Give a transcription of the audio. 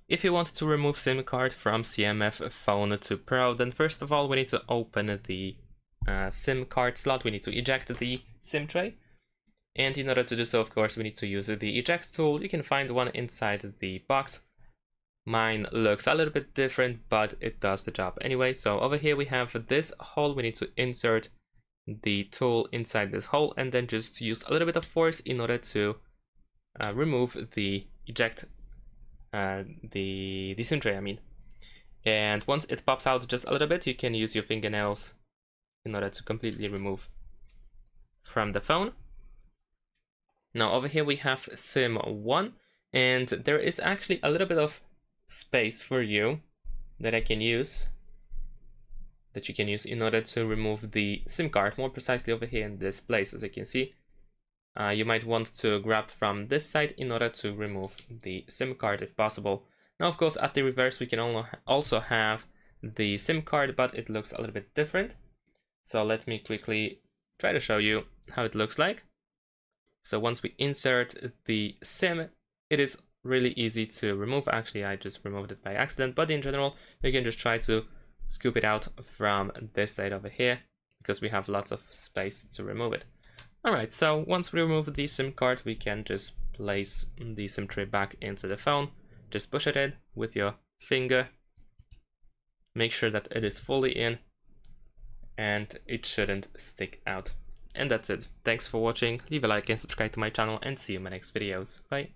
If you want to remove SIM card from CMF Phone to Pro, then first of all we need to open the SIM card slot. We need to eject the SIM tray. And in order to do so, of course, we need to use the eject tool. You can find one inside the box. Mine looks a little bit different, but it does the job anyway. So over here we have this hole. We need to insert the tool inside this hole and then just use a little bit of force in order to remove the eject the SIM tray, I mean. And once it pops out just a little bit, you can use your fingernails in order to completely remove from the phone. Now over here we have SIM 1, and there is actually a little bit of space for you that you can use in order to remove the SIM card, more precisely over here in this place. As you can see, you might want to grab from this side in order to remove the SIM card if possible. Now of course at the reverse we can also have the SIM card, but it looks a little bit different. So let me quickly try to show you how it looks like. So once we insert the SIM, it is really easy to remove. Actually, I just removed it by accident, but in general, you can just try to scoop it out from this side over here because we have lots of space to remove it. Alright, so once we remove the SIM card, we can just place the SIM tray back into the phone. Just push it in with your finger. Make sure that it is fully in and it shouldn't stick out. And that's it. Thanks for watching, leave a like and subscribe to my channel, and see you in my next videos. Bye!